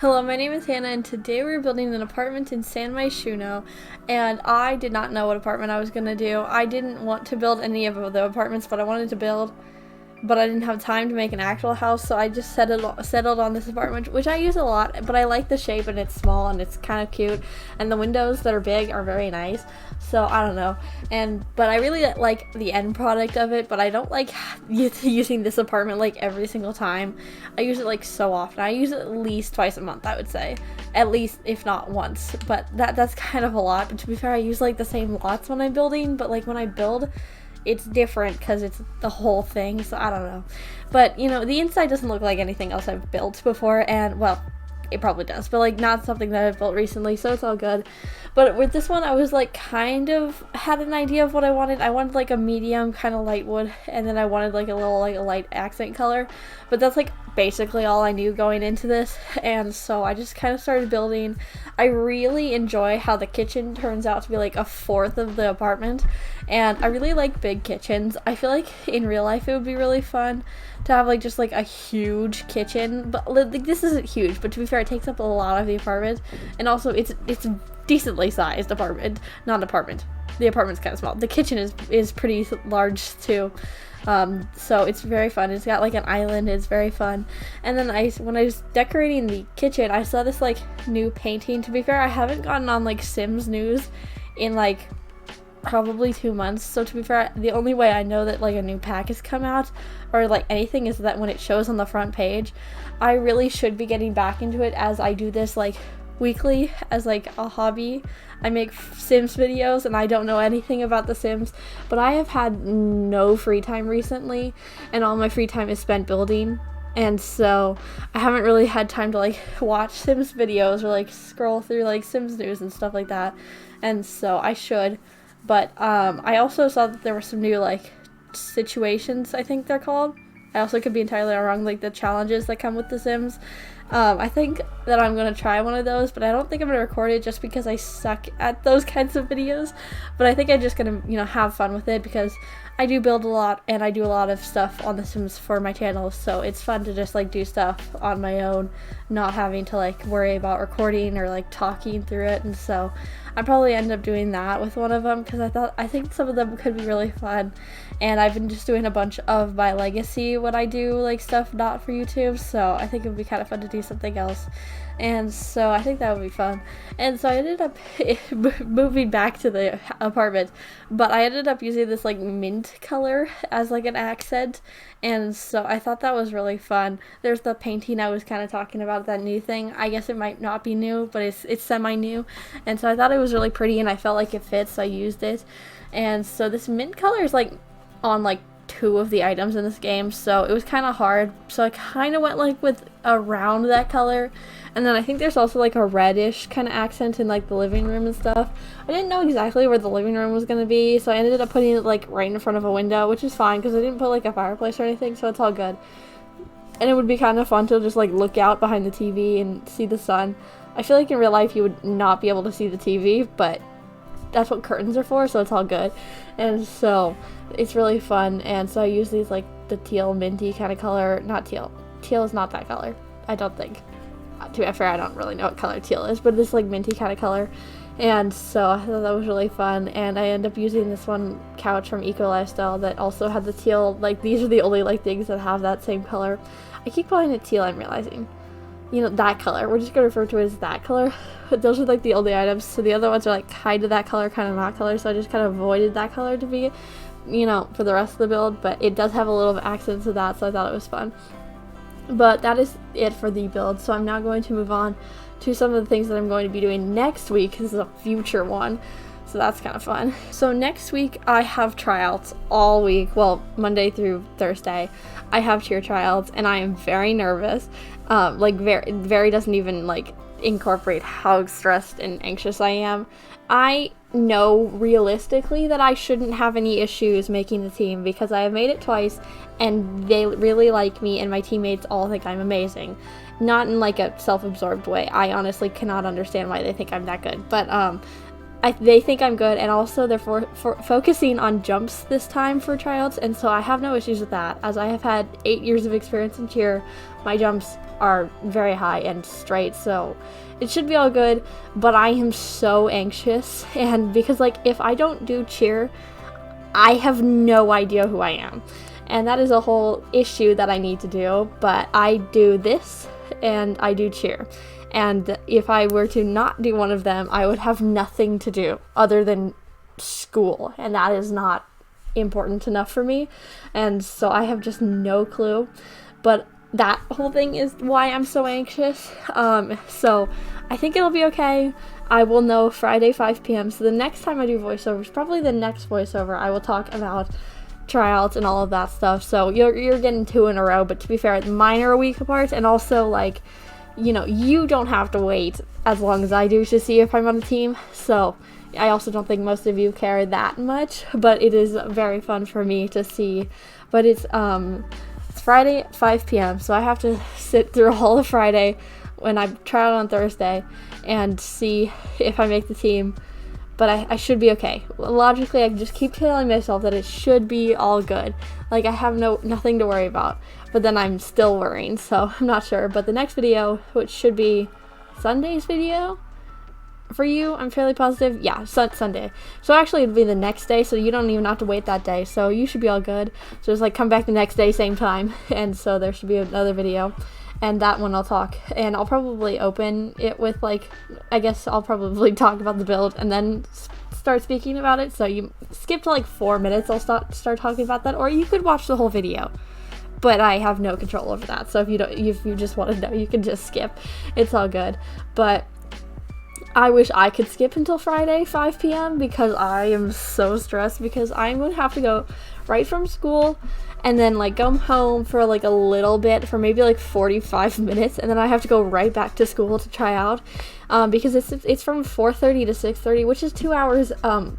Hello, my name is Hannah, and today we're building an apartment in San Myshuno, and I did not know what apartment I was going to do. I didn't want to build any of the apartments, but I wanted to build, but I didn't have time to make an actual house, so I just settled on this apartment, which I use a lot, but I like the shape, and it's small, and it's kind of cute, and the windows that are big are very nice, so I don't know, but I really like the end product of it, but I don't like using this apartment like every single time. I use it like so often. I use it at least twice a month, I would say, at least, if not once, but that's kind of a lot. But to be fair, I use like the same lots when I'm building, but like when I build, it's different because it's the whole thing, so I don't know. But you know, the inside doesn't look like anything else I've built before, and well, it probably does, but like not something that I've built recently, so it's all good. But with this one, I was like kind of had an idea of what I wanted. I wanted like a medium kind of light wood, and then I wanted like a little like a light accent color, but that's like basically all I knew going into this, and so I just kind of started building. I really enjoy how the kitchen turns out to be like a fourth of the apartment, and I really like big kitchens. I feel like in real life it would be really fun to have like just like a huge kitchen, but like this isn't huge, but to be fair, it takes up a lot of the apartment, and also it's decently sized apartment, not apartment. The apartment's kind of small. The kitchen is pretty large too. So it's very fun. It's got like an island. It's very fun. And then when I was decorating the kitchen, I saw this like new painting. To be fair, I haven't gotten on like Sims news in like probably 2 months, so to be fair, the only way I know that like a new pack has come out or like anything is that when it shows on the front page. I really should be getting back into it, as I do this like weekly as like a hobby. I make Sims videos and I don't know anything about the Sims, but I have had no free time recently, and all my free time is spent building, and so I haven't really had time to like watch Sims videos or like scroll through like Sims news and stuff like that, and so I should. But I also saw that there were some new like situations, I think they're called. I also could be entirely wrong, like the challenges that come with The Sims. I think that I'm going to try one of those, but I don't think I'm going to record it just because I suck at those kinds of videos. But I think I'm just going to, have fun with it because I do build a lot and I do a lot of stuff on The Sims for my channel. So it's fun to just like do stuff on my own, not having to like worry about recording or like talking through it. And so I probably end up doing that with one of them because I think some of them could be really fun. And I've been just doing a bunch of my legacy when I do like stuff not for YouTube, so I think it would be kind of fun to do something else, and so I think that would be fun. And so I ended up moving back to the apartment, but I ended up using this like mint color as like an accent, and so I thought that was really fun. There's the painting I was kind of talking about, that new thing. I guess it might not be new, but it's semi-new, and so I thought it was really pretty and I felt like it fits, so I used it. And so this mint color is like on like 2 of the items in this game, so it was kind of hard, so I kind of went like with around that color. And then I think there's also like a reddish kind of accent in like the living room and stuff. I didn't know exactly where the living room was going to be, so I ended up putting it like right in front of a window, which is fine because I didn't put like a fireplace or anything, so it's all good. And it would be kind of fun to just like look out behind the TV and see the sun. I feel like in real life you would not be able to see the TV, but that's what curtains are for, so it's all good. And so it's really fun, and so I use these like the teal minty kind of color. Not teal is not that color, I don't think. To be fair, I don't really know what color teal is, but this like minty kind of color. And so I thought that was really fun, and I end up using this one couch from Eco Lifestyle that also had the teal. Like these are the only like things that have that same color. I keep calling it teal, I'm realizing. That color. We're just going to refer to it as that color. But those are like the only items. So the other ones are like kind of that color, kind of not color. So I just kind of avoided that color to be, for the rest of the build. But it does have a little accent to that, so I thought it was fun. But that is it for the build. So I'm now going to move on to some of the things that I'm going to be doing next week. This is a future one, so that's kind of fun. So next week I have tryouts all week. Well, Monday through Thursday I have cheer tryouts, and I am very nervous. Very doesn't even like incorporate how stressed and anxious I am. I know realistically that I shouldn't have any issues making the team because I have made it twice and they really like me and my teammates all think I'm amazing. Not in like a self-absorbed way. I honestly cannot understand why they think I'm that good, but they think I'm good, and also they're focusing on jumps this time for tryouts, and so I have no issues with that, as I have had 8 years of experience in cheer. My jumps are very high and straight, so it should be all good. But I am so anxious, and because like if I don't do cheer, I have no idea who I am, and that is a whole issue that I need to do. But I do this and I do cheer, and if I were to not do one of them, I would have nothing to do other than school, and that is not important enough for me, and so I have just no clue. But that whole thing is why I'm so anxious. So I think it'll be okay. I will know Friday 5 p.m. So the next time I do voiceovers, probably the next voiceover, I will talk about tryouts and all of that stuff. So you're getting 2 in a row, but to be fair, mine are a week apart, and also like, you know, you don't have to wait as long as I do to see if I'm on a team. So I also don't think most of you care that much, but it is very fun for me to see. But it's Friday at 5 p.m. so I have to sit through all of Friday when I try out on Thursday and see if I make the team. But I should be okay. Logically, I can just keep telling myself that it should be all good. Like, I have nothing to worry about. But then I'm still worrying, so I'm not sure. But the next video, which should be Sunday's video for you, I'm fairly positive. Yeah, Sunday. So actually it'll be the next day, so you don't even have to wait that day. So you should be all good. So just like come back the next day, same time. And so there should be another video. And that one I'll talk. And I'll probably open it with like, I guess I'll probably talk about the build and then start speaking about it. So you skip to like 4 minutes, I'll start talking about that. Or you could watch the whole video. But I have no control over that. So if you just want to know, you can just skip. It's all good. But I wish I could skip until Friday 5 p.m. because I am so stressed, because I'm going to have to go right from school and then like go home for like a little bit, for maybe like 45 minutes, and then I have to go right back to school to try out, because it's from 4:30 to 6:30, which is 2 hours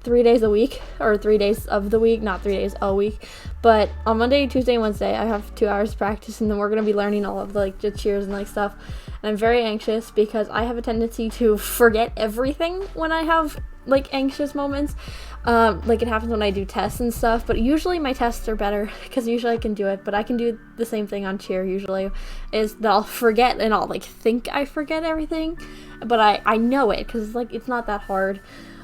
3 days a week, or 3 days of the week, not 3 days a week. But on Monday, Tuesday, and Wednesday I have 2 hours practice, and then we're going to be learning all of the like the cheers and like stuff. And I'm very anxious because I have a tendency to forget everything when I have like anxious moments. Like it happens when I do tests and stuff, but usually my tests are better because usually I can do it. But I can do the same thing on cheer usually, is that I'll forget and I'll like think I forget everything, but I know it because like it's not that hard.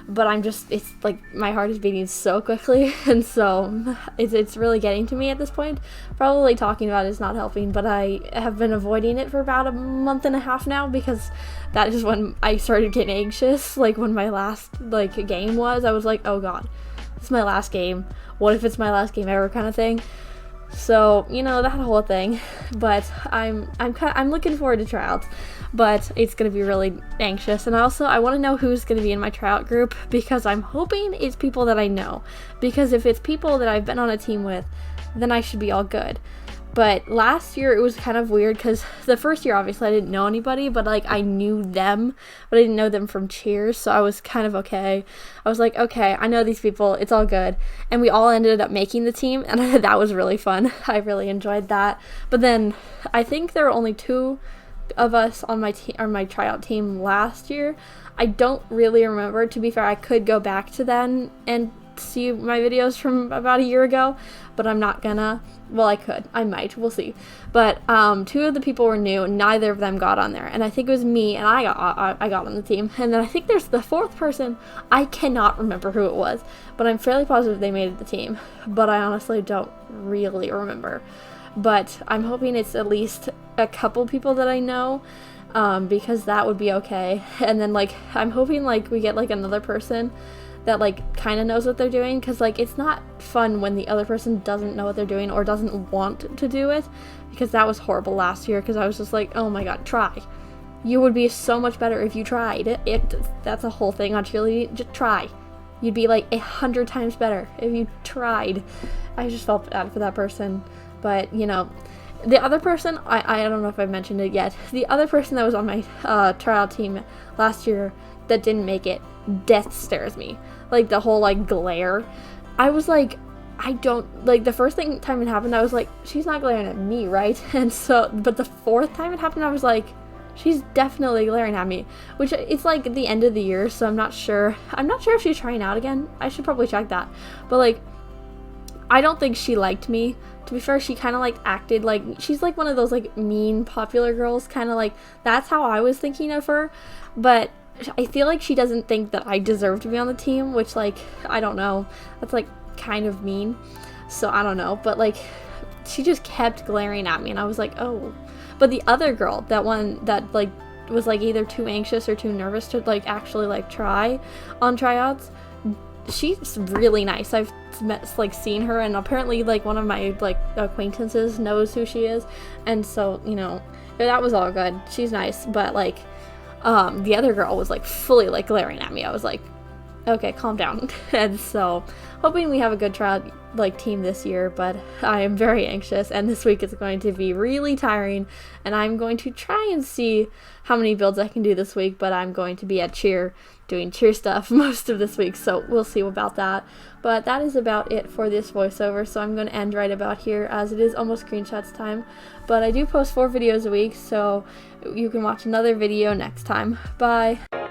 But it's like my heart is beating so quickly, and so it's really getting to me at this point. Probably talking about it is not helping, but I have been avoiding it for about a month and a half now, because that is when I started getting anxious. Like when my last like game was, I was like, oh god, it's my last game. What if it's my last game ever, kind of thing. So, you know, that whole thing. But I'm looking forward to tryouts, but it's going to be really anxious. And also, I want to know who's going to be in my tryout group, because I'm hoping it's people that I know. Because if it's people that I've been on a team with, then I should be all good. But last year it was kind of weird, because the first year obviously I didn't know anybody, but like I knew them, but I didn't know them from cheers, so I was kind of okay. I was like, okay, I know these people, it's all good. And we all ended up making the team, and that was really fun. I really enjoyed that. But then I think there were only 2 of us on my tryout team last year. I don't really remember. To be fair, I could go back to then and see my videos from about a year ago, but I'm not gonna. Well, I might, we'll see. But 2 of the people were new, neither of them got on there, and I think it was me, and I got on the team. And then I think there's the 4th person. I cannot remember who it was, but I'm fairly positive they made the team, but I honestly don't really remember. But I'm hoping it's at least a couple people that I know, because that would be okay. And then like I'm hoping like we get like another person that like kind of knows what they're doing, because like it's not fun when the other person doesn't know what they're doing or doesn't want to do it, because that was horrible last year, because I was just like, oh my god, try. You would be so much better if you tried. That's a whole thing on cheerleading. Just try. You'd be like 100 times better if you tried. I just felt bad for that person. But you know, the other person, I don't know if I've mentioned it yet, the other person that was on my trial team last year that didn't make it death stares me. Like the whole like glare. I was like, I don't like, the first time it happened I was like, she's not glaring at me, right? And so, but the 4th time it happened I was like, she's definitely glaring at me. Which, it's like the end of the year, so I'm not sure if she's trying out again. I should probably check that. But like, I don't think she liked me. To be fair, she kind of like acted like she's like one of those like mean popular girls, kind of like that's how I was thinking of her. But I feel like she doesn't think that I deserve to be on the team, which like I don't know. That's like kind of mean. So I don't know, but like she just kept glaring at me and I was like, "Oh." But the other girl, that one that like was like either too anxious or too nervous to like actually like try on tryouts, she's really nice. I've seen her, and apparently like one of my like acquaintances knows who she is, and so you know that was all good. She's nice, but like the other girl was like fully like glaring at me. I was like, okay, calm down. And so hoping we have a good tryout like team this year, but I am very anxious, and this week is going to be really tiring, and I'm going to try and see how many builds I can do this week, but I'm going to be at cheer doing cheer stuff most of this week, so we'll see about that. But that is about it for this voiceover, so I'm going to end right about here as it is almost screenshots time. But I do post 4 videos a week, so you can watch another video next time. Bye!